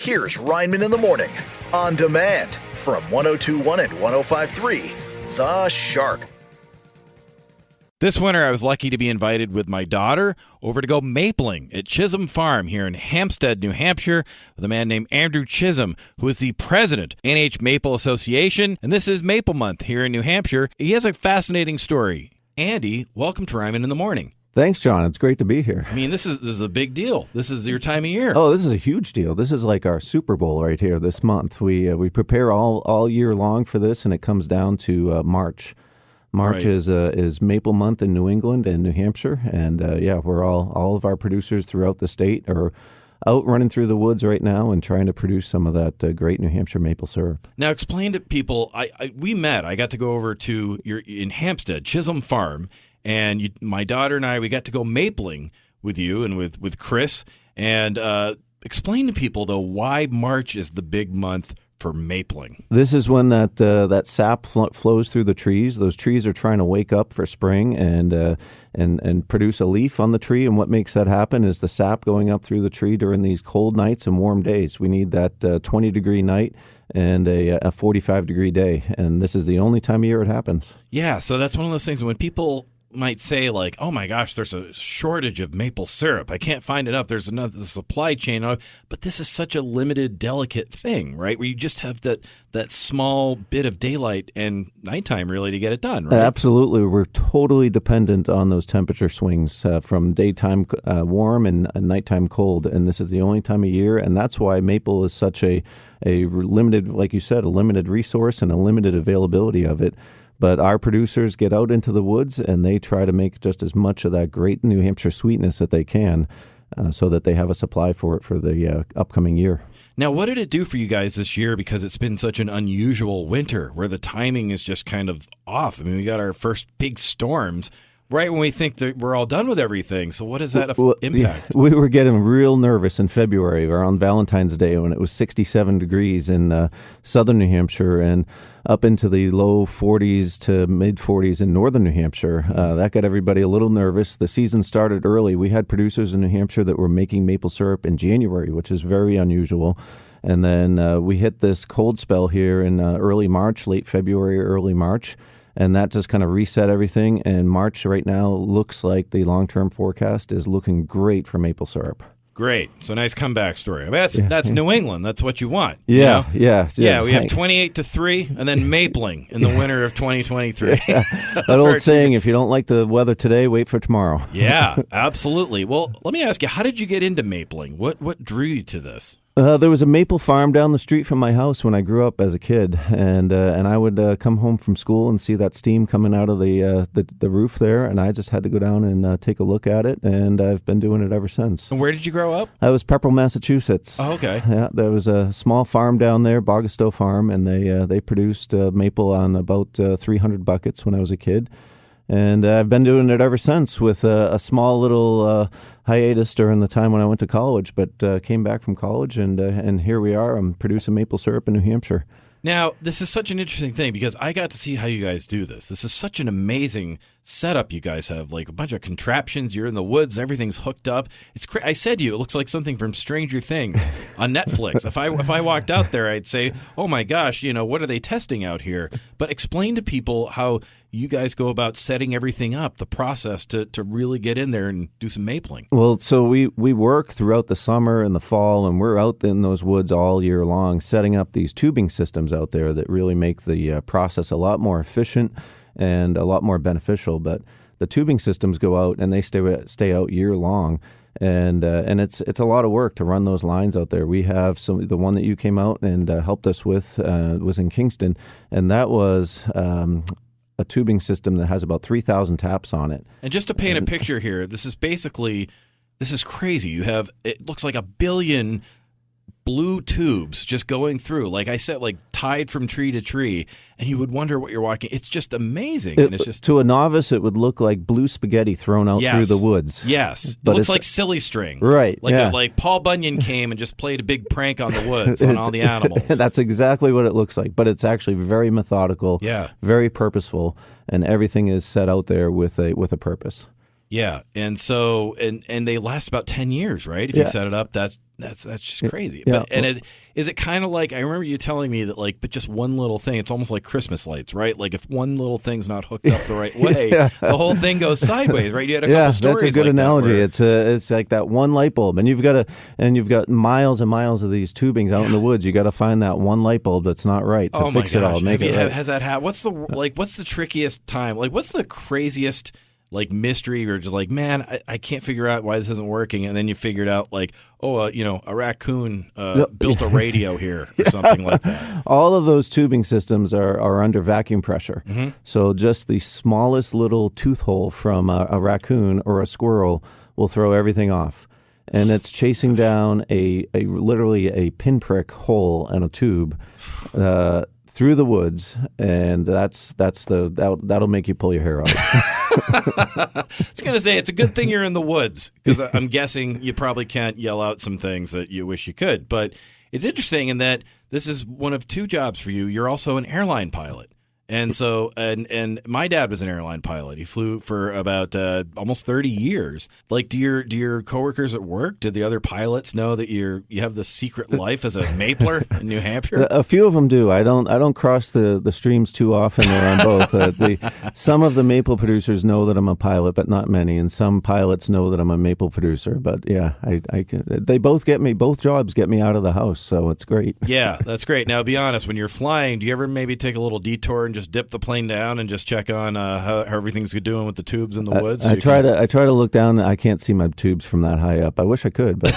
Here's Ryman in the Morning, on demand from 102.1 and 105.3, The Shark. This winter, I was lucky to be invited with my daughter over to go mapling at Chisholm Farm here in Hampstead, New Hampshire, with a man named Andrew Chisholm, who is the president, NH Maple Association, and this is Maple Month here in New Hampshire. He has a fascinating story. Andy, welcome to Ryman in the Morning. Thanks, John. It's great to be here. I mean, this is a big deal. This is your time of year. Oh, this is a huge deal. This is like our Super Bowl right here this month. We prepare all year long for this, and it comes down to March. March is Maple Month in New England and New Hampshire, and we're all of our producers throughout the state are out running through the woods right now and trying to produce some of that great New Hampshire maple syrup. Now, explain to people. We met. I got to go over to in Hampstead, Chisholm Farm, and my daughter and I, we got to go mapling with you and with Chris. And explain to people though why March is the big month for mapling. This is when that sap flows through the trees. Those trees are trying to wake up for spring and produce a leaf on the tree. And what makes that happen is the sap going up through the tree during these cold nights and warm days. We need that 20-degree night and a 45-degree day. And this is the only time of year it happens. Yeah, so that's one of those things when people might say, like, oh my gosh, there's a shortage of maple syrup. I can't find enough. There's another supply chain. But this is such a limited, delicate thing, right? Where you just have that small bit of daylight and nighttime really to get it done, right? Absolutely. We're totally dependent on those temperature swings from daytime warm and nighttime cold. And this is the only time of year. And that's why maple is such a limited, like you said, a limited resource and a limited availability of it. But our producers get out into the woods and they try to make just as much of that great New Hampshire sweetness that they can so that they have a supply for it for the upcoming year. Now, what did it do for you guys this year? Because it's been such an unusual winter where the timing is just kind of off. I mean, we got our first big storms right when we think that we're all done with everything. So what does that impact? We were getting real nervous in February around Valentine's Day when it was 67 degrees in southern New Hampshire and up into the low 40s to mid 40s in northern New Hampshire. That got everybody a little nervous. The season started early. We had producers in New Hampshire that were making maple syrup in January, which is very unusual. And then we hit this cold spell here in early March, late February, early March. And that just kind of reset everything. And March right now looks like the long-term forecast is looking great for maple syrup. Great. So nice comeback story. I mean, that's New England. That's what you want. Yeah, you know? Yeah. We have 28-3 and then mapling in the winter of 2023. Yeah. That old saying, if you don't like the weather today, wait for tomorrow. Yeah, absolutely. Well, let me ask you, how did you get into mapling? What drew you to this? There was a maple farm down the street from my house when I grew up as a kid, and I would come home from school and see that steam coming out of the roof there, and I just had to go down and take a look at it, and I've been doing it ever since. And where did you grow up? I was Pepperell, Massachusetts. Oh, okay. Yeah, there was a small farm down there, Bogastow Farm, and they produced maple on about 300 buckets when I was a kid. And I've been doing it ever since with a small little hiatus during the time when I went to college, but came back from college, and here we are. I'm producing maple syrup in New Hampshire. Now, this is such an interesting thing because I got to see how you guys do this. This is such an amazing setup you guys have, like a bunch of contraptions. You're in the woods. Everything's hooked up. It's I said to you, it looks like something from Stranger Things on Netflix. If I walked out there, I'd say, oh, my gosh, what are they testing out here? But explain to people how you guys go about setting everything up, the process to really get in there and do some mapling. Well, so we work throughout the summer and the fall, and we're out in those woods all year long setting up these tubing systems out there that really make the process a lot more efficient and a lot more beneficial. But the tubing systems go out and they stay out year long. And it's a lot of work to run those lines out there. We have the one that you came out and helped us with was in Kingston, and that was a tubing system that has about 3,000 taps on it. And just to paint a picture here, this is crazy. You have, it looks like 1 billion blue tubes just going through, like I said, like tied from tree to tree, and you would wonder what you're walking. It's just amazing. And it's just, to a novice, it would look like blue spaghetti thrown out through the woods. Yes, but it looks like silly string, right? Like Paul Bunyan came and just played a big prank on the woods on all the animals. That's exactly what it looks like, but it's actually very methodical, very purposeful, and everything is set out there with a purpose. Yeah, and so and they last about 10 years, right? If you set it up, that's just crazy. Yeah. But is it kind of like, I remember you telling me that, like, but just one little thing, it's almost like Christmas lights, right? Like if one little thing's not hooked up the right way, the whole thing goes sideways, right? You had a couple stories. That's a good like analogy. That where, it's like that one light bulb, and you've got miles and miles of these tubings out in the woods. You got to find that one light bulb that's not right to fix it all. Make it right. Has that happened? What's the trickiest time? Like, what's the craziest like mystery, or just like, man, I can't figure out why this isn't working, and then you figured out like, a raccoon built a radio here or something like that. All of those tubing systems are under vacuum pressure. Mm-hmm. So just the smallest little tooth hole from a raccoon or a squirrel will throw everything off. And it's chasing down literally a pinprick hole in a tube through the woods, and that'll make you pull your hair out. I was going to say, it's a good thing you're in the woods, because I'm guessing you probably can't yell out some things that you wish you could. But it's interesting in that this is one of two jobs for you. You're also an airline pilot. And so, and my dad was an airline pilot. He flew for about almost 30 years. Like, do your coworkers at work, did the other pilots know that you have this secret life as a mapler in New Hampshire? A few of them do. I don't cross the streams too often there on both. Some of the maple producers know that I'm a pilot, but not many. And some pilots know that I'm a maple producer. But yeah, they both jobs get me out of the house, so it's great. Yeah, that's great. Now, be honest, when you're flying, do you ever maybe take a little detour and just dip the plane down and just check on how everything's doing with the tubes in the woods? I try to look down. I can't see my tubes from that high up. I wish I could, but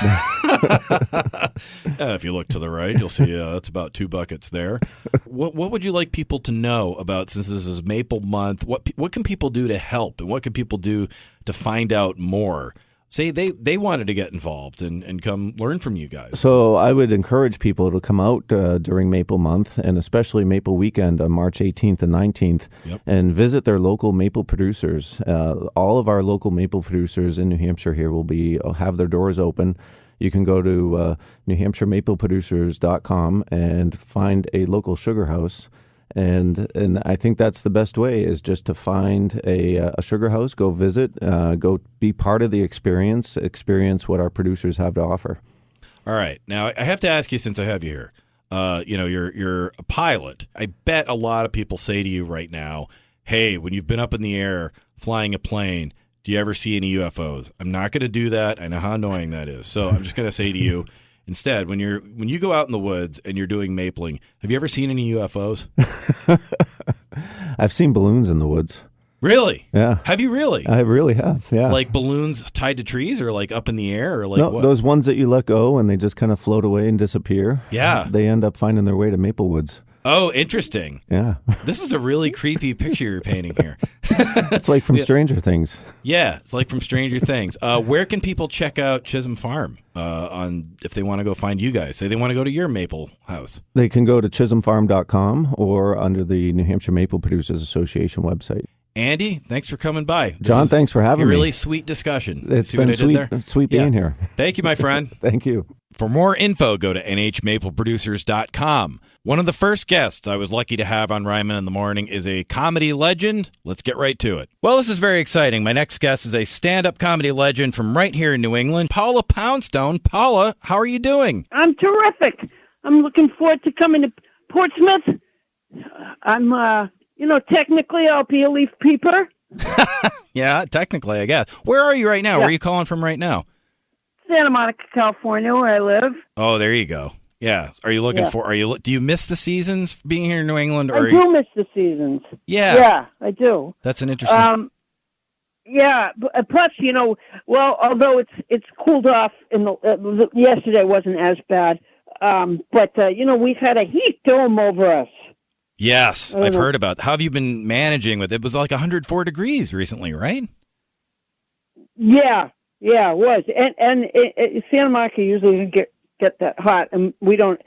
if you look to the right, you'll see that's about 2 buckets there. What would you like people to know about, since this is Maple Month? What can people do to help, and what can people do to find out more? Say they wanted to get involved and come learn from you guys. So I would encourage people to come out during Maple Month, and especially Maple Weekend on March 18th and 19th, and visit their local maple producers. All of our local maple producers in New Hampshire here will have their doors open. You can go to NewHampshireMapleProducers.com and find a local sugar house. And I think that's the best way, is just to find a sugar house, go visit, go be part of the experience what our producers have to offer. All right. Now, I have to ask you, since I have you here, you're a pilot. I bet a lot of people say to you right now, hey, when you've been up in the air flying a plane, do you ever see any UFOs? I'm not going to do that. I know how annoying that is. So I'm just going to say to you, instead, when you go out in the woods and you're doing mapling, have you ever seen any UFOs? I've seen balloons in the woods. Really? Yeah. Have you really? I really have, yeah. Like balloons tied to trees, or like up in the air, or like no, what? Those ones that you let go and they just kind of float away and disappear. Yeah. They end up finding their way to maple woods. Oh, interesting. Yeah. This is a really creepy picture you're painting here. It's like from Stranger Things. Yeah, it's like from Stranger Things. Where can people check out Chisholm Farm if they want to go find you guys? Say they want to go to your maple house. They can go to chisholmfarm.com or under the New Hampshire Maple Producers Association website. Andy, thanks for coming by. John, thanks for having me. Really sweet discussion. It's been sweet being here. Thank you, my friend. Thank you. For more info, go to nhmapleproducers.com. One of the first guests I was lucky to have on Ryman in the Morning is a comedy legend. Let's get right to it. Well, this is very exciting. My next guest is a stand-up comedy legend from right here in New England, Paula Poundstone. Paula, how are you doing? I'm terrific. I'm looking forward to coming to Portsmouth. I'm, technically I'll be a leaf peeper. Yeah, technically, I guess. Where are you right now? Yeah. Where are you calling from right now? Santa Monica, California, where I live. Oh, there you go. Yeah. Are you looking do you miss the seasons being here in New England? Or I do miss the seasons. Yeah. Yeah, I do. That's an interesting... Yeah, plus, although it's cooled off, yesterday wasn't as bad, but we've had a heat dome over us. Yes, I've heard about it. How have you been managing with it? It was like 104 degrees recently, right? Yeah, it was. And Santa Monica usually doesn't get that hot, and we don't,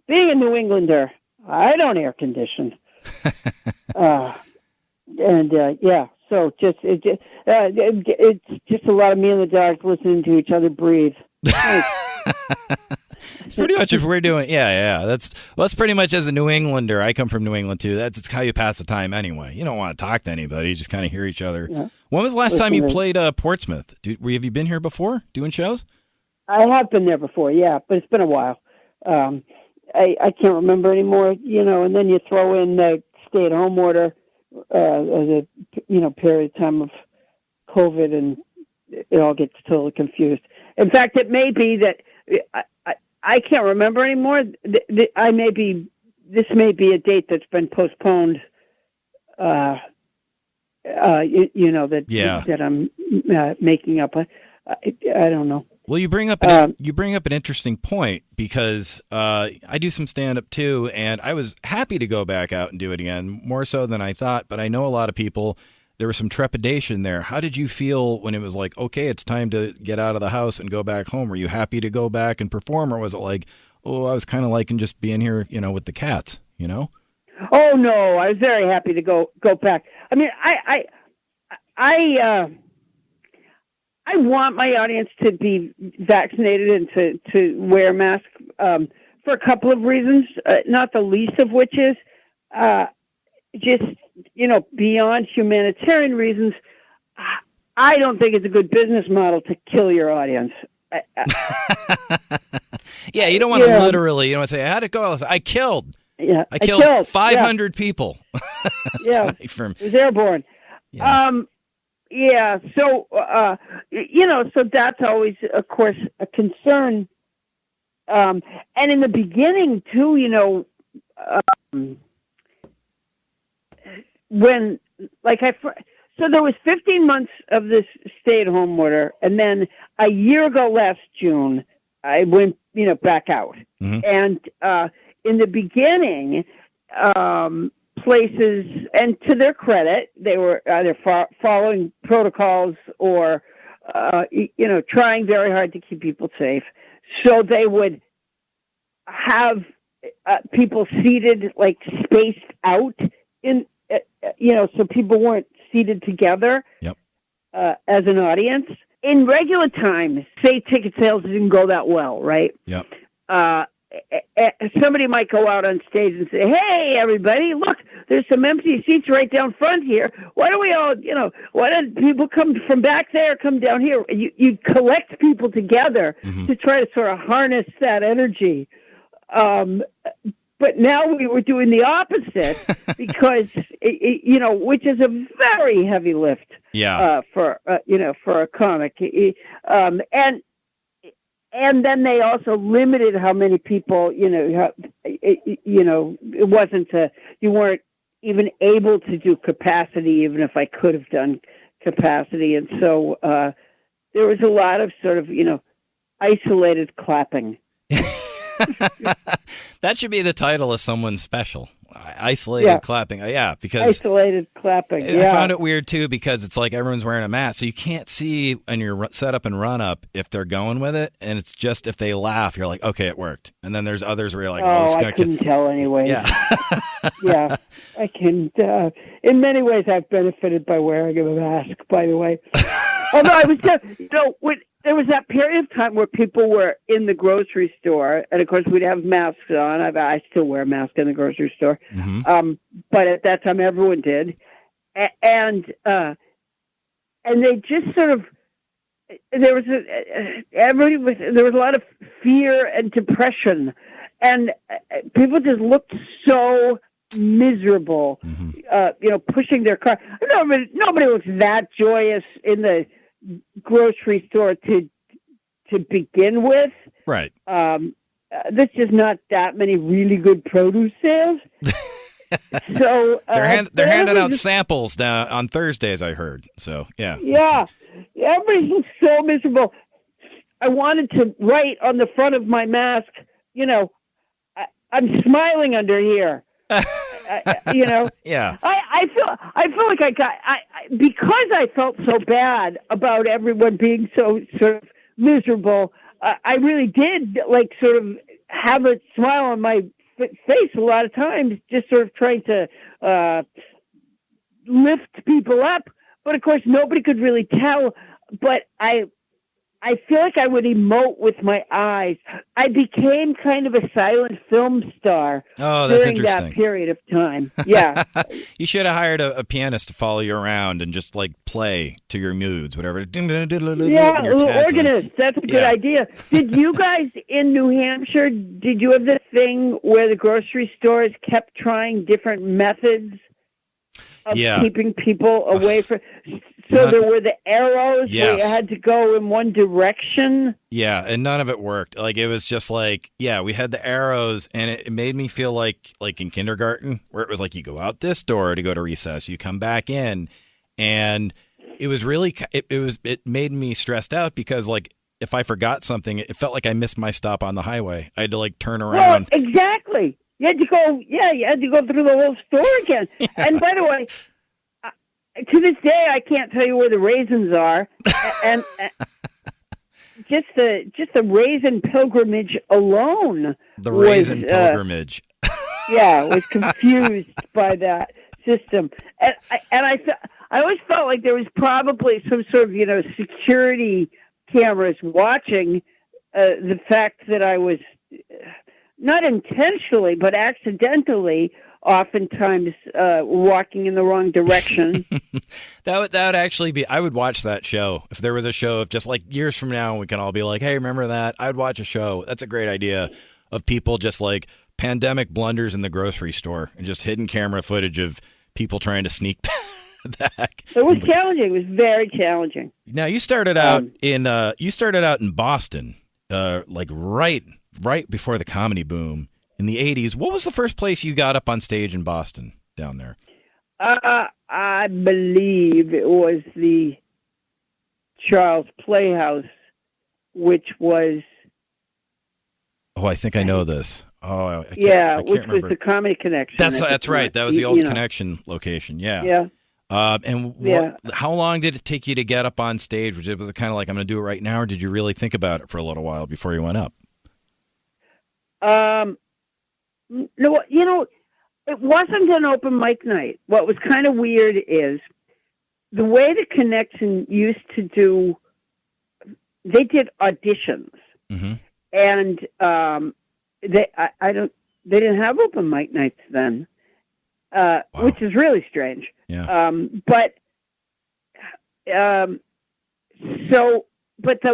being a New Englander, I don't air condition. So it's just a lot of me and the dogs listening to each other breathe. It's pretty much if we're doing. Yeah. That's pretty much as a New Englander. I come from New England too. It's how you pass the time anyway. You don't want to talk to anybody. You just kind of hear each other. Yeah. When was the last time you played Portsmouth? Have you been here before doing shows? I have been there before, yeah, but it's been a while. I can't remember anymore, and then you throw in the stay-at-home order as a period of time of COVID, and it all gets totally confused. In fact, it may be that I can't remember anymore. This may be a date that's been postponed. That I'm making up. I don't know. Well, you bring up an interesting point because I do some stand-up too, and I was happy to go back out and do it again, more so than I thought. But I know a lot of people. There was some trepidation there. How did you feel when it was like, okay, it's time to get out of the house and go back home? Were you happy to go back and perform, or was it like, oh, I was kind of liking just being here, with the cats, Oh no, I was very happy to go back. I mean, I want my audience to be vaccinated and to wear a mask for a couple of reasons, not the least of which is just, beyond humanitarian reasons. I don't think it's a good business model to kill your audience. Yeah, you don't want to literally, say, I had to go. I killed. Yeah, I killed 500 people. Yeah, it was airborne. Yeah. So, so that's always, of course, a concern. And in the beginning, too, so there was 15 months of this stay-at-home order, and then a year ago last June, I went, back out. Mm-hmm. And in the beginning, places, and to their credit, they were either following protocols or, trying very hard to keep people safe. So they would have people seated, spaced out in, so people weren't seated together. Yep. As an audience. In regular times, say ticket sales didn't go that well, right? Yep. Somebody might go out on stage and say, hey, everybody, look, there's some empty seats right down front here. Why don't we all, why don't people come from back there, come down here? You collect people together to try to sort of harness that energy. But now we were doing the opposite because, which is a very heavy lift for a comic. And then they also limited how many people, it wasn't you weren't even able to do capacity, even if I could have done capacity. And so there was a lot of sort of, isolated clapping. That should be the title of someone's special. Isolated clapping. Yeah, because isolated clapping. I found it weird too because it's like everyone's wearing a mask, so you can't see on your setup and run up if they're going with it, and it's just if they laugh, you're like, okay, it worked. And then there's others where you're like, I couldn't tell anyway. Yeah, yeah, I can. In many ways, I've benefited by wearing a mask. By the way, although I was just, there was that period of time where people were in the grocery store, and of course we'd have masks on. I still wear a mask in the grocery store, but at that time everyone did, and they just sort of there was a lot of fear and depression, and people just looked so miserable, pushing their car. Nobody looks that joyous in the grocery store to begin with, right? There's just not that many really good produce sales. So they're handing out samples now on Thursdays, I heard. So yeah, everybody's so miserable. I wanted to write on the front of my mask, I'm smiling under here. Yeah. I feel like because I felt so bad about everyone being so sort of miserable. I really did sort of have a smile on my face a lot of times, just sort of trying to lift people up. But of course, nobody could really tell. But I I feel like I would emote with my eyes. I became kind of a silent film star during that period of time. Yeah. You should have hired a pianist to follow you around and just like play to your moods, whatever. Yeah, organist. That's a good idea. Did you guys in New Hampshire, did you have the thing where the grocery stores kept trying different methods of keeping people away from... So there were the arrows where you had to go in one direction. Yeah, and none of it worked. Like, it was just like, we had the arrows, and it made me feel like in kindergarten, where it was like you go out this door to go to recess, you come back in, and it was really, it made me stressed out because, like, if I forgot something, it felt like I missed my stop on the highway. I had to, like, turn around. Well, exactly. You had to go through the whole store again. Yeah. And by the way, to this day, I can't tell you where the raisins are, and just the raisin pilgrimage alone. The raisin pilgrimage. Was confused by that system, and I always felt like there was probably some sort of security cameras watching the fact that I was not intentionally but accidentally oftentimes walking in the wrong direction. that would actually be, I would watch that show. If there was a show of just like years from now, we can all be like, hey, remember that? I'd watch a show. That's a great idea of people just like pandemic blunders in the grocery store and just hidden camera footage of people trying to sneak back. It was challenging. It was very challenging. Now you started out in Boston, like right before the comedy boom. In the 80s, what was the first place you got up on stage in Boston down there? I believe it was the Charles Playhouse, which was... Oh, I think I know this. Oh, I which remember. Was the Comedy Connection. That's right. That was the old Connection location. Yeah. Yeah. How long did it take you to get up on stage? Was it kind of like, I'm going to do it right now, or did you really think about it for a little while before you went up? No, it wasn't an open mic night. What was kind of weird is the way the Connection used to do, they did auditions. Mm-hmm. And they didn't have open mic nights then, which is really strange. Yeah. But the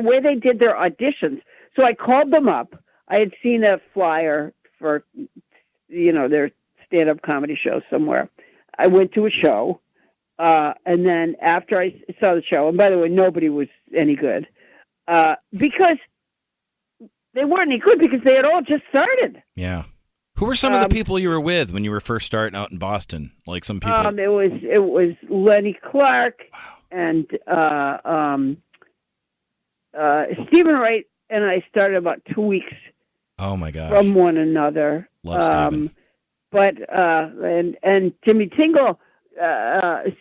way they did their auditions, so I called them up. I had seen a flyer for, their stand-up comedy show somewhere. I went to a show, and then after I saw the show, and by the way, nobody was any good, because they weren't any good because they had all just started. Yeah. Who were some of the people you were with when you were first starting out in Boston? Like some people. It was Lenny Clark and Stephen Wright, and I started about 2 weeks. Oh my gosh! From one another. Love Stephen. But and Jimmy Tingle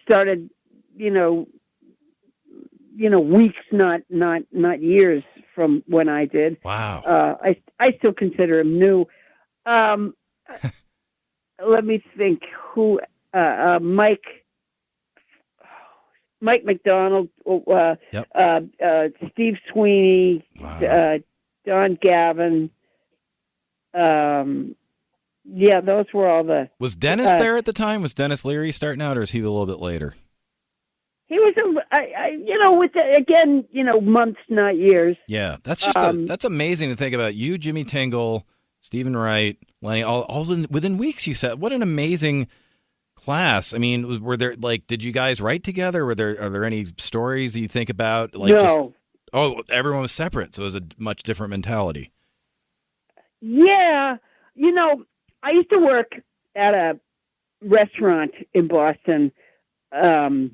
started, weeks, not years from when I did. Wow. I still consider him new. Let me think. Who? Mike McDonald. Steve Sweeney. Wow. Don Gavin. Those were all the... Was Dennis there at the time? Was Dennis Leary starting out, or is he a little bit later? He was, months, not years. Yeah, that's just that's amazing to think about. You, Jimmy Tingle, Stephen Wright, Lenny, all within weeks. You said, what an amazing class. I mean, were there did you guys write together? Are there any stories you think about? No. Everyone was separate, so it was a much different mentality. Yeah, I used to work at a restaurant in Boston. It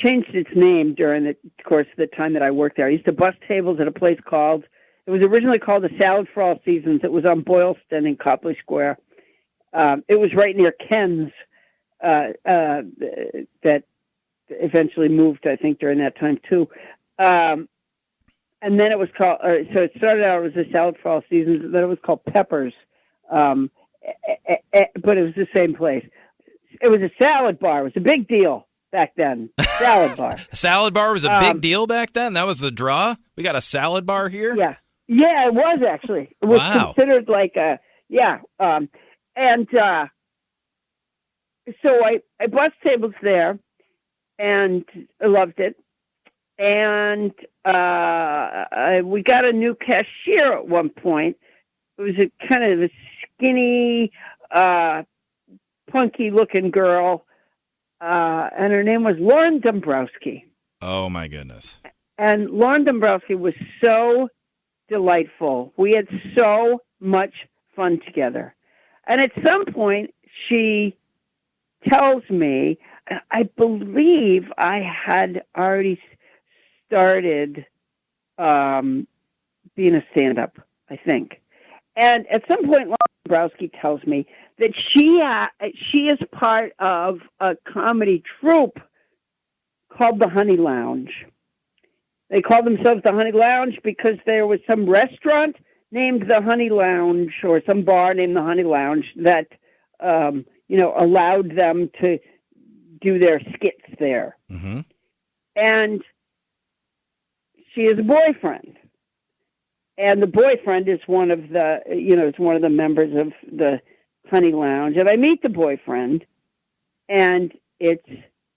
changed its name during the course of the time that I worked there. I used to bus tables at a place called, it was originally called the Salad for All Seasons. It was on Boylston in Copley Square. It was right near Ken's, that eventually moved, I think, during that time too. And then it was called, so it started out as a Salad for All Seasons, then it was called Peppers. But it was the same place. It was a salad bar. It was a big deal. back then. Salad bar. Salad bar was a big deal back then? That was the draw? We got a salad bar here? Yeah. Yeah, it was actually. It was considered like a, so I bought tables there, and I loved it. And we got a new cashier at one point. It was a kind of a skinny, punky-looking girl, and her name was Lauren Dombrowski. Oh, my goodness. And Lauren Dombrowski was so delightful. We had so much fun together. And at some point, she tells me, I believe I had already started being a stand-up, I think. And at some point, Lauren Dombrowski tells me that she is part of a comedy troupe called the Honey Lounge. They called themselves the Honey Lounge because there was some restaurant named the Honey Lounge, or some bar named the Honey Lounge, that allowed them to do their skits there. Mm-hmm. And she has a boyfriend, and the boyfriend is one of the members of the Honey Lounge. And I meet the boyfriend, and it's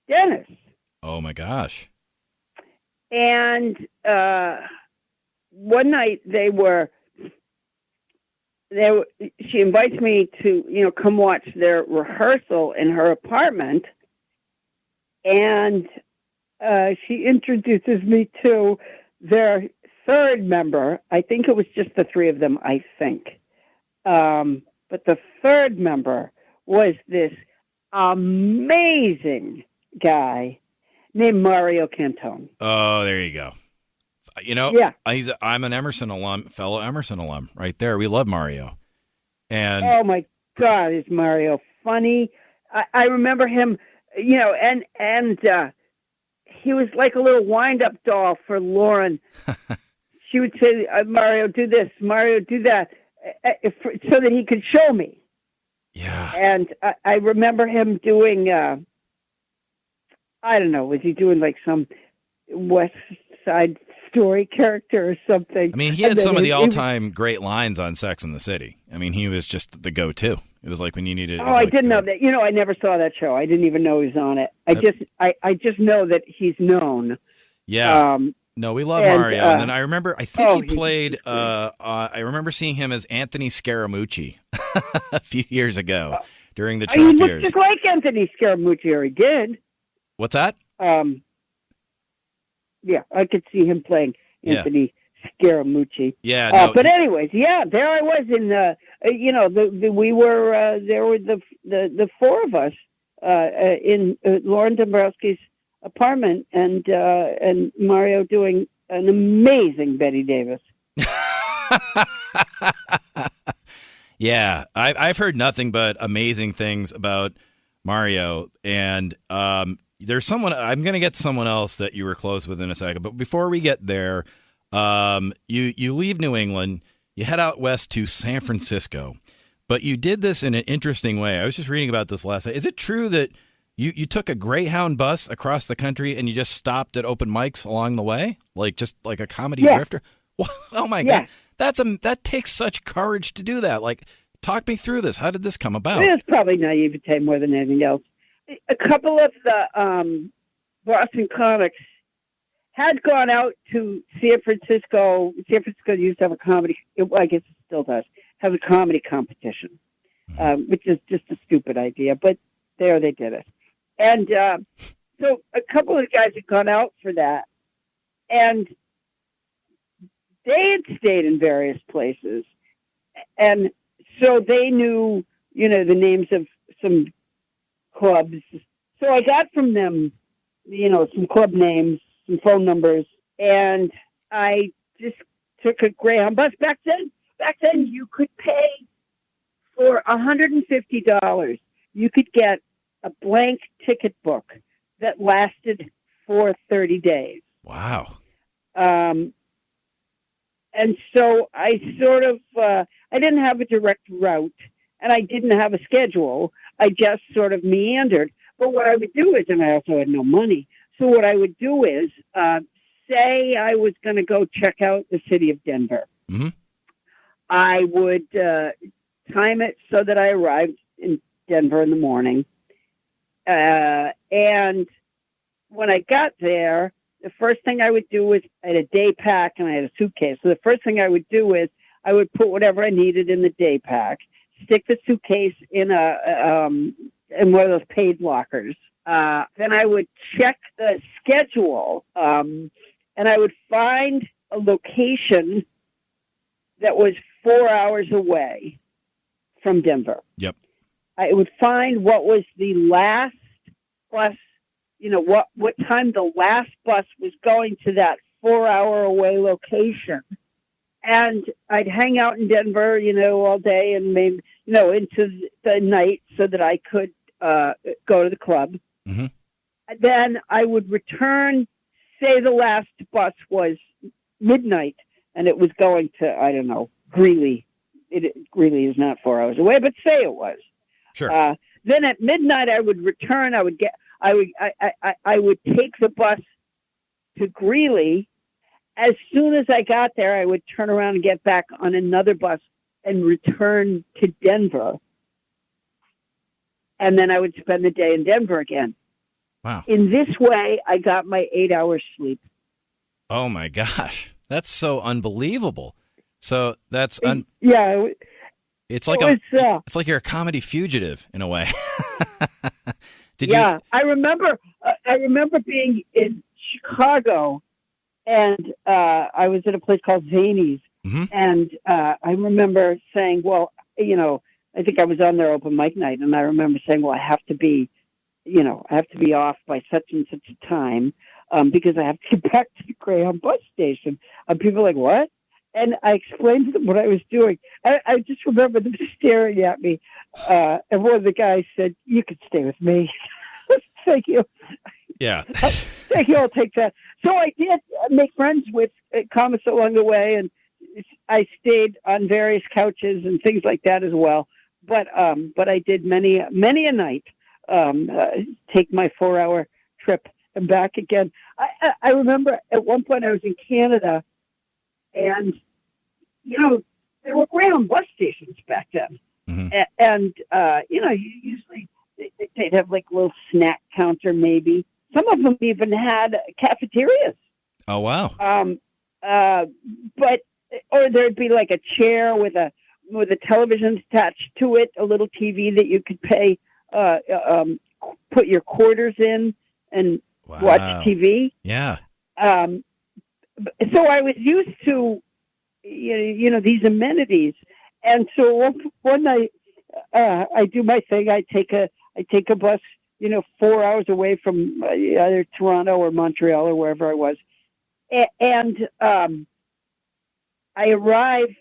Dennis. Oh my gosh! And one night she invites me to come watch their rehearsal in her apartment, and she introduces me to their third member. I think it was just the three of them, I think. But the third member was this amazing guy named Mario Cantone. Oh, there you go. Yeah. I'm an Emerson fellow Emerson alum right there. We love Mario. And oh my God, is Mario funny? I remember him, and he was like a little wind-up doll for Lauren. She would say, Mario, do this, Mario, do that, so that he could show me. Yeah. And I remember him doing, I don't know, was he doing like some West Side Story character or something? I mean, he had some of the all-time great lines on Sex and the City. I mean, he was just the go-to. It was like when you needed. I didn't know that. I never saw that show. I didn't even know he was on it. I just know that he's known. Yeah. No, we love Mario. And then I remember, I think he played. I remember seeing him as Anthony Scaramucci a few years ago during the Trump years. He looked just like Anthony Scaramucci, or he did. What's that? Yeah, I could see him playing Anthony Scaramucci. Yeah, no, but anyways, there I was in we were there were the four of us in Lauren Dombrowski's apartment, and Mario doing an amazing Betty Davis. Yeah, I've heard nothing but amazing things about Mario, and there's someone, I'm going to get someone else that you were close with in a second. But before we get there, you leave New England, you head out west to San Francisco, but you did this in an interesting way. I was just reading about this last night. Is it true that you took a Greyhound bus across the country and you just stopped at open mics along the way? Just like a comedy drifter? Oh my God. That takes such courage to do that. Talk me through this. How did this come about? It was probably naivete more than anything else. A couple of the Boston comics had gone out to San Francisco. San Francisco used to have a comedy, I guess it still does, have a comedy competition, which is just a stupid idea, but there they did it. And so a couple of guys had gone out for that, and they had stayed in various places. And so they knew, the names of some clubs. So I got from them, some club names, some phone numbers, and I just took a Greyhound bus. Back then you could pay for $150. You could get a blank ticket book that lasted for 30 days. Wow. And so I sort of, I didn't have a direct route, and I didn't have a schedule. I just sort of meandered. But what I would do is, and I also had no money, so what I would do is, say I was going to go check out the city of Denver. Mm-hmm. I would time it so that I arrived in Denver in the morning. And when I got there, the first thing I would do was, I had a day pack and I had a suitcase. So the first thing I would do is I would put whatever I needed in the day pack, stick the suitcase in in one of those paid lockers. Then I would check the schedule, and I would find a location that was 4 hours away from Denver. Yep. I would find what was the last bus, what time the last bus was going to that 4 hour away location. And I'd hang out in Denver, all day and maybe, into the night so that I could go to the club. Mm-hmm. Then I would return, say the last bus was midnight and it was going to, I don't know, Greeley. Greeley is not 4 hours away, but say it was. Sure. Then at midnight I would return. I would take the bus to Greeley. As soon as I got there, I would turn around and get back on another bus and return to Denver. And then I would spend the day in Denver again. Wow. In this way, I got my 8 hours sleep. Oh my gosh. That's so unbelievable. So that's yeah. It's like it's like you're a comedy fugitive in a way. I remember being in Chicago, and I was at a place called Zanies, mm-hmm. and I remember saying, well, I think I was on their open mic night, and I remember saying, well, I have to be off by such and such a time because I have to get back to the Greyhound bus station. People were like, what? And I explained to them what I was doing. I just remember them staring at me. And one of the guys said, you could stay with me. Thank you. Yeah. Thank you. I'll take that. So I did make friends with comics along the way, and I stayed on various couches and things like that as well. But I did many a night take my 4 hour trip and back again. I remember at one point I was in Canada, and there were Greyhound bus stations back then, mm-hmm. and usually they'd have like a little snack counter, maybe. Some of them even had cafeterias. Oh wow! Or there'd be like a chair with a television attached to it, a little TV that you could pay, put your quarters in and watch TV. Yeah. So I was used to, these amenities, and so one night I do my thing. I take a bus, 4 hours away from either Toronto or Montreal or wherever I was, and I arrive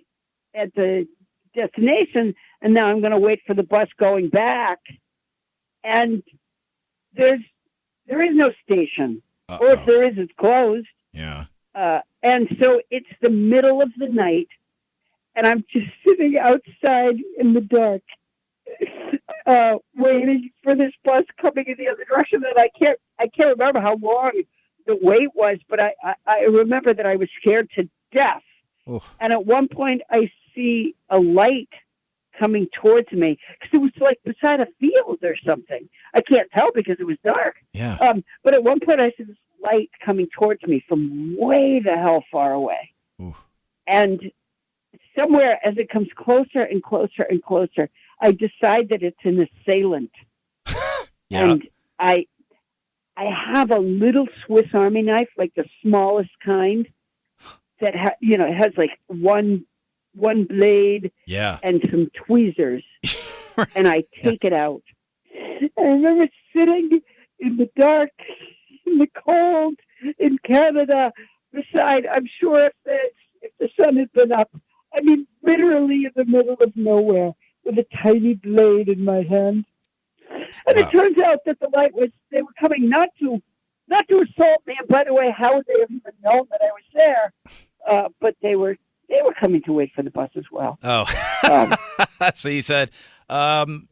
at the destination, and now I'm going to wait for the bus going back, and there is no station. Uh-oh. Or if there is, it's closed. Yeah. And so it's the middle of the night, and I'm just sitting outside in the dark, waiting for this bus coming in the other direction. And I can't remember how long the wait was, but I remember that I was scared to death. Oof. And at one point, I see a light coming towards me, because it was like beside a field or something. I can't tell because it was dark. Yeah. But at one point, I see this light coming towards me from way the hell far away. Oof. And somewhere, as it comes closer and closer and closer, I decide that it's an assailant. Yeah. And I have a little Swiss Army knife, like the smallest kind, that it has like one blade, yeah, and some tweezers, and I take it out. I remember sitting in the dark, in the cold, in Canada, beside, I'm sure if the sun had been up, I mean, literally in the middle of nowhere, with a tiny blade in my hand. And It turns out that the light they were coming not to assault me. And by the way, how would they have even known that I was there? But they were coming to wait for the bus as well. Oh, so you said,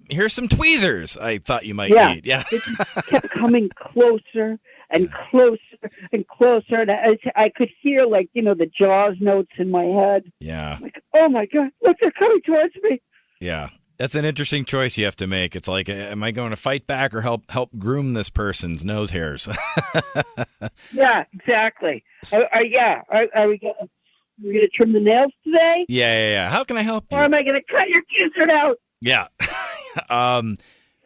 here's some tweezers I thought you might Yeah. need. Yeah. It just kept coming closer and closer and closer. And I could hear, like, the Jaws notes in my head. Yeah. Like, oh, my God, look, they're coming towards me. Yeah. That's an interesting choice you have to make. It's like, am I going to fight back or help groom this person's nose hairs? Yeah, exactly. Are we going to trim the nails today? Yeah. How can I help you? Or am I going to cut your gizzard out? Yeah.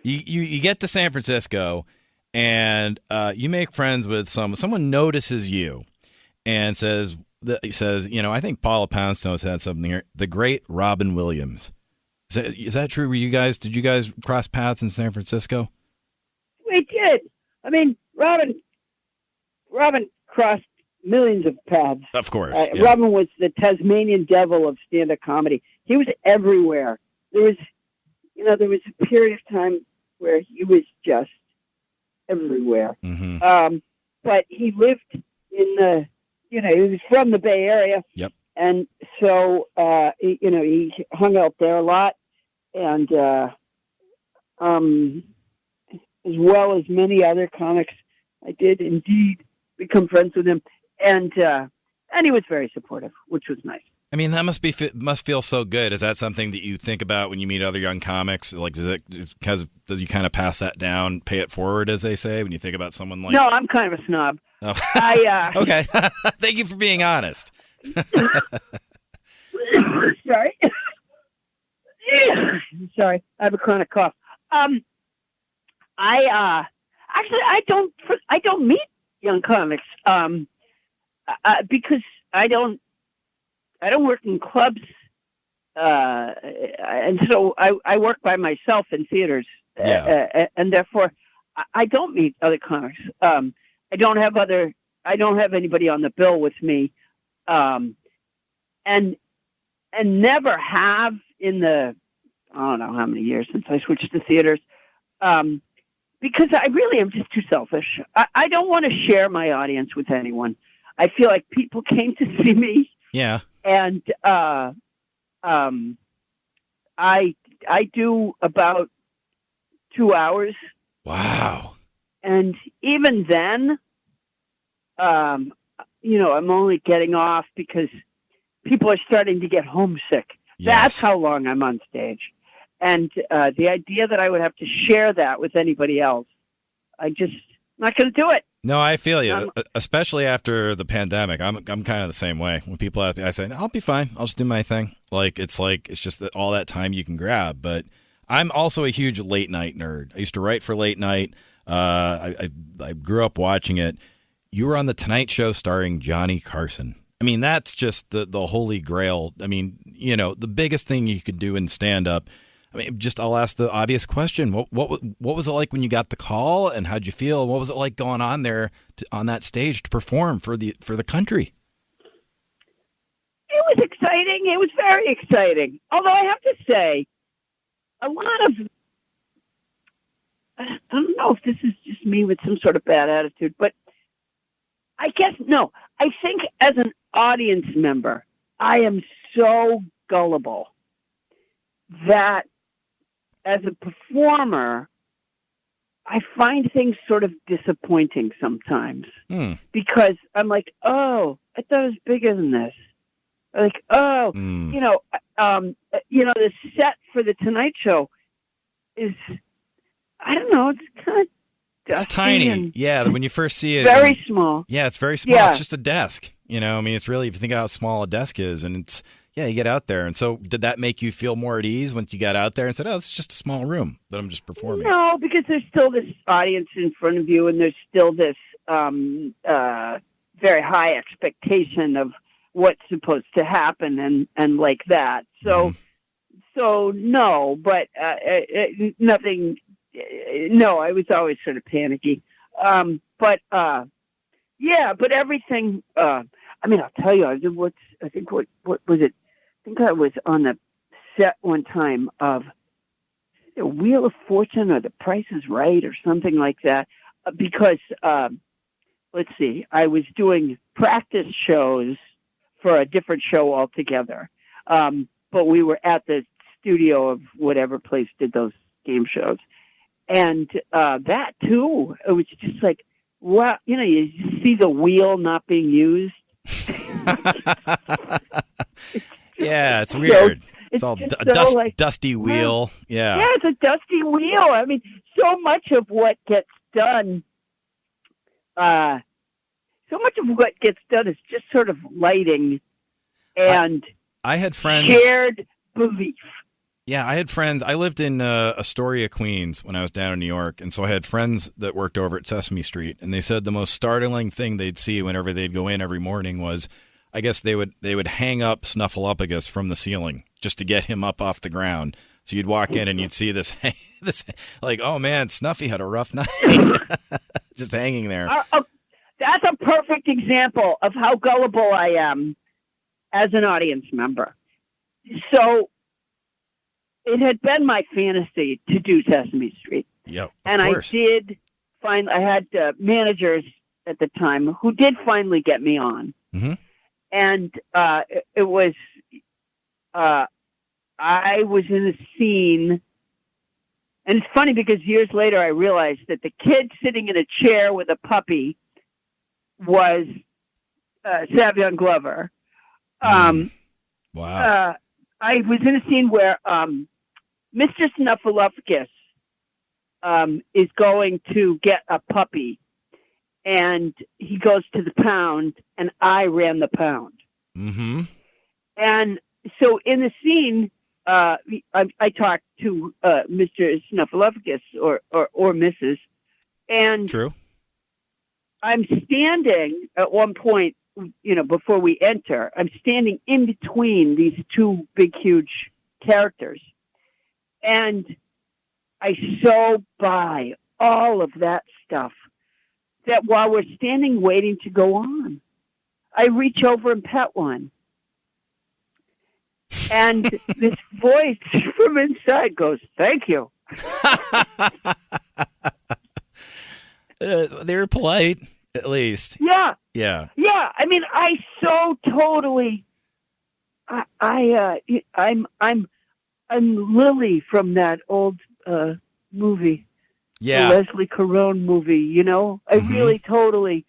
You get to San Francisco and you make friends with someone notices you and says, I think Paula Poundstone had something here. The great Robin Williams. Is that true? Did you guys cross paths in San Francisco? We did. I mean, Robin crossed millions of paths. Of course. Yeah. Robin was the Tasmanian devil of stand-up comedy. He was everywhere. There was a period of time where he was just everywhere. Mm-hmm. But he lived in he was from the Bay Area. Yep. And so, he hung out there a lot, and as well as many other comics, I did indeed become friends with him, and he was very supportive, which was nice. I mean, that must feel so good. Is that something that you think about when you meet other young comics? Like, does you kind of pass that down, pay it forward, as they say, when you think about someone like? No, I'm kind of a snob. Oh. Okay. Thank you for being honest. Sorry. Sorry, I have a chronic cough. I don't meet young comics because I don't work in clubs, and so I work by myself in theaters, and therefore I don't meet other comics. I don't have anybody on the bill with me. And never have in the, I don't know how many years since I switched to theaters, because I really am just too selfish. I don't want to share my audience with anyone. I feel like people came to see me. Yeah. And I do about 2 hours. Wow. And even then, I'm only getting off because people are starting to get homesick. Yes. That's how long I'm on stage. And the idea that I would have to share that with anybody else, I'm not going to do it. No, I feel you, especially after the pandemic. I'm kind of the same way. When people ask me, I say, I'll be fine. I'll just do my thing. It's just that all that time you can grab. But I'm also a huge late night nerd. I used to write for late night. I grew up watching it. You were on The Tonight Show starring Johnny Carson. I mean, that's just the holy grail. I mean, the biggest thing you could do in stand-up. I mean, I'll ask the obvious question. What was it like when you got the call, and how'd you feel? What was it like going on there on that stage to perform for the country? It was exciting. It was very exciting. Although I have to say, a lot of, I don't know if this is just me with some sort of bad attitude, but I guess, no, I think as an audience member, I am so gullible that as a performer, I find things sort of disappointing sometimes because I'm like, oh, I thought it was bigger than this. Like, oh, the set for the Tonight Show is, I don't know, it's kind of dusty. It's tiny. Yeah, when you first see it. Very small. Yeah, it's very small. Yeah. It's just a desk. I mean, it's really, if you think how small a desk is, and it's, you get out there. And so did that make you feel more at ease once you got out there and said, oh, it's just a small room that I'm just performing? No, because there's still this audience in front of you, and there's still this very high expectation of what's supposed to happen and like that. So, no, but nothing. No, I was always sort of panicky. But everything. I mean, I'll tell you. What was it? I think I was on the set one time of Wheel of Fortune or The Price is Right or something like that. Because let's see, I was doing practice shows for a different show altogether. But we were at the studio of whatever place did those game shows. And that, too, it was just like, wow, you see the wheel not being used. Yeah, it's weird. It's all dusty wow. wheel. Yeah. Yeah, it's a dusty wheel. I mean, so much of what gets done, is just sort of lighting and I had friends. Shared belief. Yeah, I had friends. I lived in Astoria, Queens when I was down in New York, and so I had friends that worked over at Sesame Street, and they said the most startling thing they'd see whenever they'd go in every morning was, I guess they would hang up Snuffleupagus from the ceiling just to get him up off the ground. So you'd walk in and you'd see this like, oh man, Snuffy had a rough night, just hanging there. That's a perfect example of how gullible I am as an audience member. So it had been my fantasy to do Sesame Street. Yep, and course. I had managers at the time who did finally get me on. Mm-hmm. And it was, I was in a scene, and it's funny because years later I realized that the kid sitting in a chair with a puppy was Savion Glover. Wow. I was in a scene where Mr. Snuffleupagus is going to get a puppy, and he goes to the pound, and I ran the pound. Mm-hmm. And so in the scene, I talked to Mr. Snuffleupagus or Mrs. And True. I'm standing at one point, before we enter, I'm standing in between these two big, huge characters. And I so buy all of that stuff that while we're standing waiting to go on, I reach over and pet one. And this voice from inside goes, "Thank you." They were polite, at least. Yeah. Yeah. Yeah. I mean, I so totally. I'm Lily from that old movie. Yeah. The Leslie Caron movie. I really totally.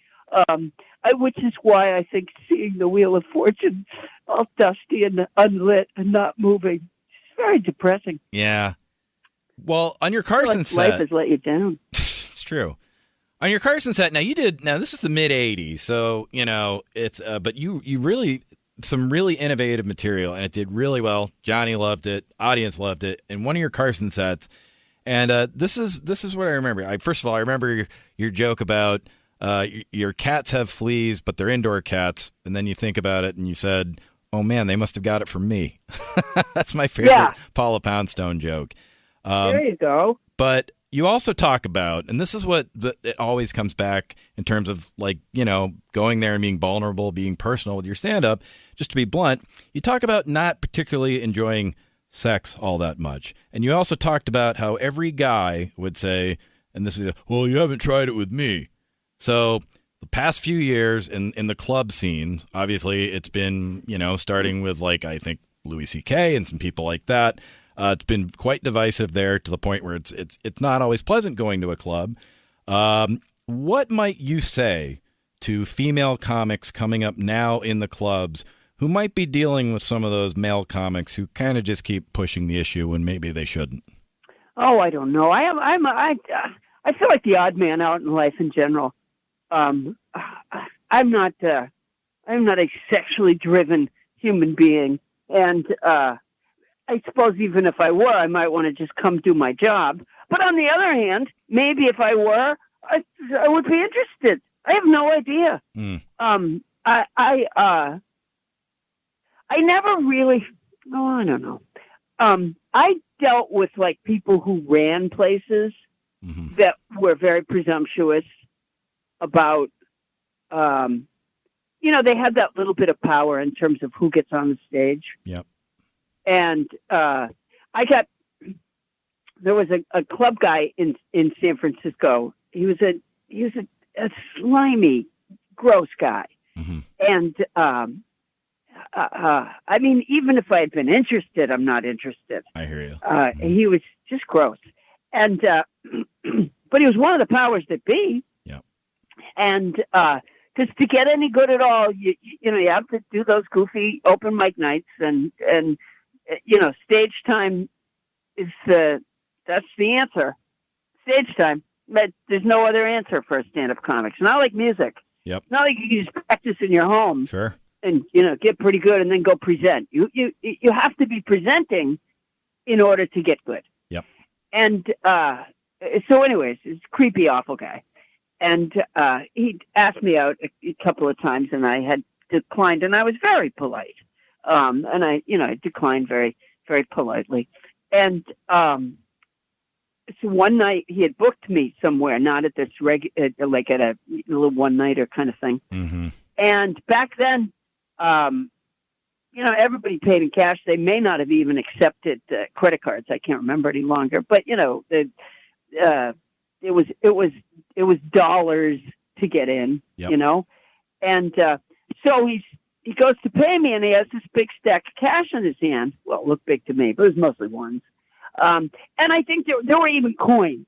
Which is why I think seeing the Wheel of Fortune all dusty and unlit and not moving, it's very depressing. Yeah. Well, on your Carson set, life has let you down. It's true. On your Carson set, now this is the mid '80s, so it's but you really some really innovative material, and it did really well. Johnny loved it, audience loved it, and one of your Carson sets, and this is what I remember. First of all, I remember your joke about your cats have fleas, but they're indoor cats, and then you think about it, and you said, "Oh man, they must have got it from me." That's my favorite Paula Poundstone joke. There you go. But you also talk about, and this is what it always comes back in terms of going there and being vulnerable, being personal with your stand-up. Just to be blunt, you talk about not particularly enjoying sex all that much. And you also talked about how every guy would say, and this is, well, you haven't tried it with me. So the past few years in the club scene, obviously it's been, starting with I think Louis C.K. and some people like that. It's been quite divisive there to the point where it's not always pleasant going to a club. What might you say to female comics coming up now in the clubs who might be dealing with some of those male comics who kind of just keep pushing the issue when maybe they shouldn't? Oh, I don't know. I feel like the odd man out in life in general. I'm not a sexually driven human being, and I suppose even if I were, I might want to just come do my job. But on the other hand, maybe if I were, I would be interested. I have no idea. I never really. Oh, I don't know. I dealt with people who ran places that were very presumptuous about. They had that little bit of power in terms of who gets on the stage. Yep. And there was a club guy in San Francisco. He was a slimy, gross guy. Mm-hmm. And I mean, even if I had been interested, I'm not interested. I hear you. He was just gross. And, but he was one of the powers that be. Yeah. And, because to get any good at all, you have to do those goofy open mic nights and stage time is that's the answer. Stage time. But there's no other answer for a stand-up comic. It's not like music. Yep. It's not like you can just practice in your home. Sure. And get pretty good and then go present. You have to be presenting in order to get good. Yep. And so, anyways, it's a creepy, awful guy. And he asked me out a couple of times, and I had declined, and I was very polite. And I declined very, very politely. And so one night he had booked me somewhere, not at this like at a little one-nighter kind of thing. Mm-hmm. And back then, everybody paid in cash. They may not have even accepted credit cards. I can't remember any longer. But it was dollars to get in. Yep. And so he goes to pay me, and he has this big stack of cash in his hand. Well, it looked big to me, but it was mostly ones. And I think there were even coins.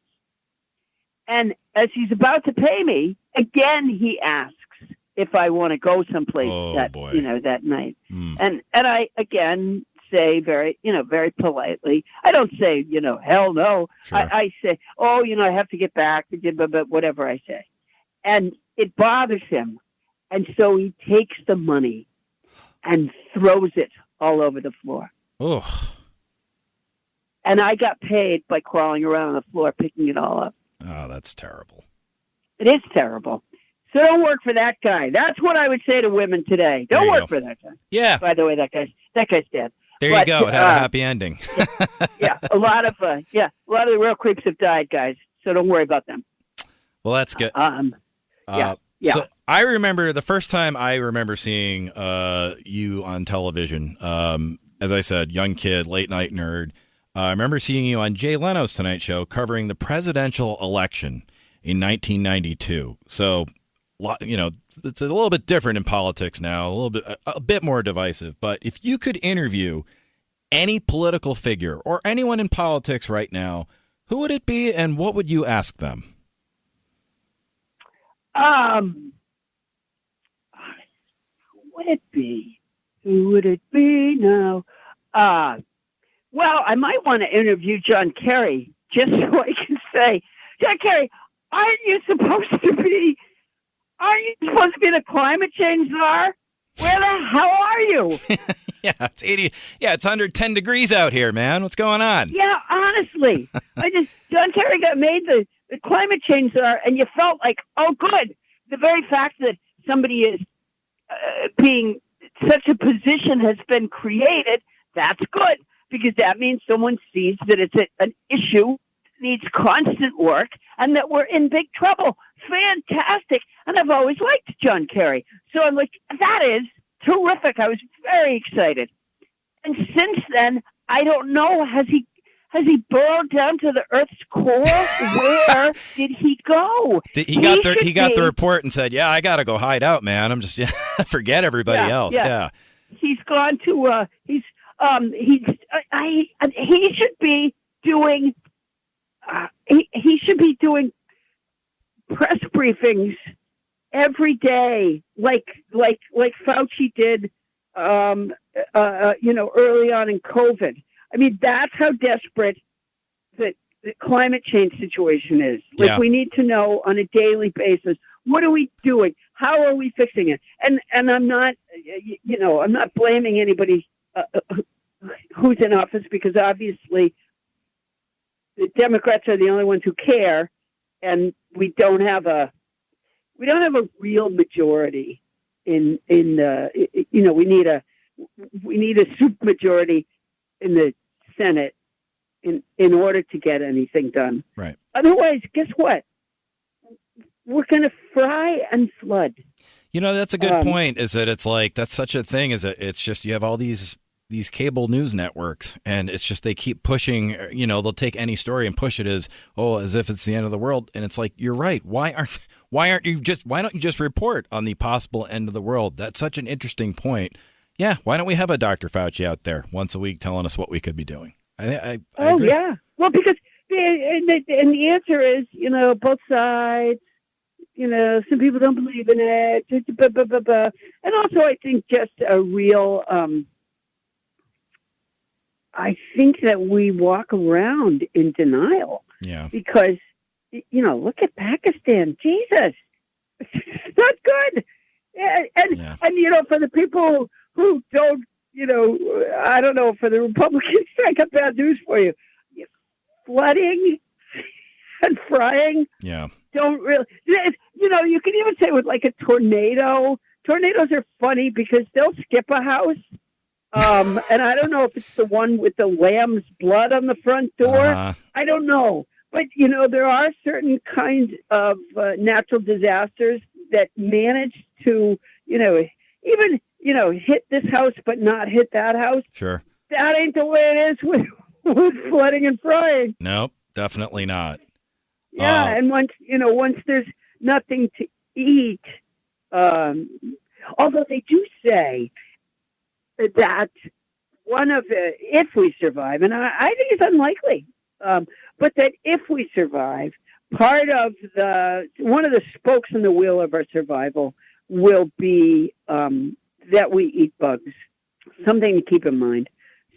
And as he's about to pay me, again he asks if I want to go someplace that night. Mm. And I again say very politely. I don't say, hell no. Sure. I say, I have to get back, but whatever I say. And it bothers him. And so he takes the money and throws it all over the floor. Oh. And I got paid by crawling around on the floor, picking it all up. Oh, that's terrible. It is terrible. So don't work for that guy. That's what I would say to women today. Don't work for that guy. Yeah. By the way, that guy's dead. There you go. It had a happy ending. yeah. A lot of the real creeps have died, guys. So don't worry about them. Well, that's good. Yeah. So I remember the first time I remember seeing you on television. As I said, young kid, late night nerd. I remember seeing you on Jay Leno's Tonight Show covering the presidential election in 1992. So, it's a little bit different in politics now, a bit more divisive. But if you could interview any political figure or anyone in politics right now, who would it be, and what would you ask them? Who would it be? Who would it be now? Well, I might want to interview John Kerry just so I can say, John Kerry, aren't you supposed to be the climate change czar? Where the hell are you? Yeah, it's 80. Yeah, it's 110 degrees out here, man. What's going on? Yeah, honestly, John Kerry got made the climate change czar, and you felt like, oh, good. The very fact that somebody is being such a position has been created, that's good, because that means someone sees that it's an issue that needs constant work and that we're in big trouble. Fantastic. And I've always liked John Kerry. So I'm like, that is terrific. I was very excited. And since then, I don't know, has he burrowed down to the Earth's core? Where did he go? He got the report and said, "Yeah, I got to go hide out, man. I'm just forget everybody else." Yeah. He's gone to he should be doing he should be doing press briefings every day, like Fauci did, early on in COVID. I mean, that's how desperate the climate change situation is. Like, we need to know on a daily basis, what are we doing? How are we fixing it? And I'm not, I'm not blaming anybody who's in office, because obviously the Democrats are the only ones who care, and we don't have a real majority we need a super majority in the Senate in order to get anything done. Right. Otherwise, guess what? We're going to fry and flood. That's a good point, is that it's like, that's such a thing, is that it's just, you have all these cable news networks, and it's just, they keep pushing, they'll take any story and push it as if it's the end of the world. And it's like, you're right. Why don't you just report on the possible end of the world? That's such an interesting point. Yeah, why don't we have a Dr. Fauci out there once a week telling us what we could be doing? I Oh, agree. yeah. Well, because the answer is, both sides. Some people don't believe in it. And also, I think just a real. I think that we walk around in denial. Yeah. Because, look at Pakistan. Jesus, it's not good. And for the people who don't, I don't know, for the Republicans, I got bad news for you. Flooding and frying. Yeah. Don't really, you can even say with like a tornado. Tornadoes are funny because they'll skip a house. And I don't know if it's the one with the lamb's blood on the front door. I don't know. But, there are certain kinds of natural disasters that manage to, even, hit this house but not hit that house. Sure. That ain't the way it is with flooding and frying. Nope, definitely not. Yeah, and once there's nothing to eat, although they do say that if we survive, and I think it's unlikely, but that if we survive, part of one of the spokes in the wheel of our survival will be that we eat bugs. Something to keep in mind.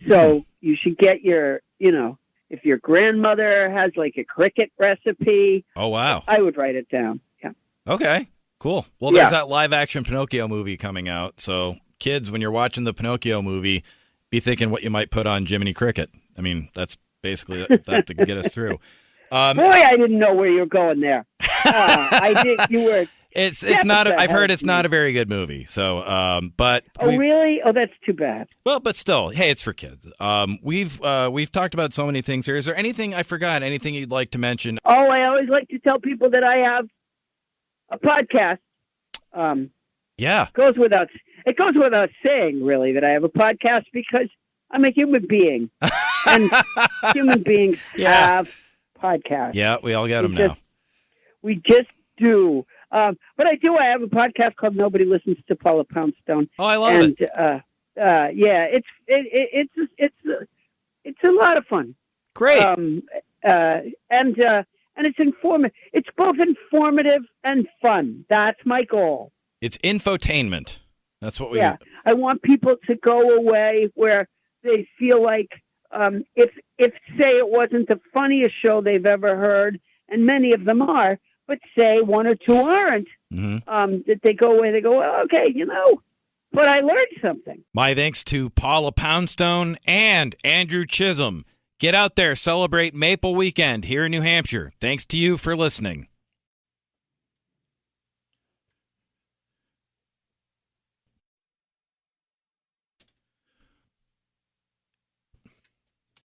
So you should get your, if your grandmother has like a cricket recipe. Oh, wow. I would write it down. Yeah. Okay, cool. Well, there's that live action Pinocchio movie coming out. So kids, when you're watching the Pinocchio movie, be thinking what you might put on Jiminy Cricket. I mean, that's basically that to get us through. Boy, I didn't know where you were going there. I did. You were. It's not. I've heard it's not a very good movie. So, but really? Oh, that's too bad. Well, but still, hey, it's for kids. We've talked about so many things here. Is there anything I forgot? Anything you'd like to mention? Oh, I always like to tell people that I have a podcast. Yeah, it goes without saying, really, that I have a podcast because I'm a human being, and human beings have podcasts. Yeah, we all got them now. We just do. But I do. I have a podcast called Nobody Listens to Paula Poundstone. Oh, I love it. Yeah, it's a lot of fun. Great. And it's informative. It's both informative and fun. That's my goal. It's infotainment. That's what we. Yeah, I want people to go away where they feel like if say it wasn't the funniest show they've ever heard, and many of them are. But say one or two aren't, that they go away, they go, well, okay, but I learned something. My thanks to Paula Poundstone and Andrew Chisholm. Get out there, celebrate Maple Weekend here in New Hampshire. Thanks to you for listening.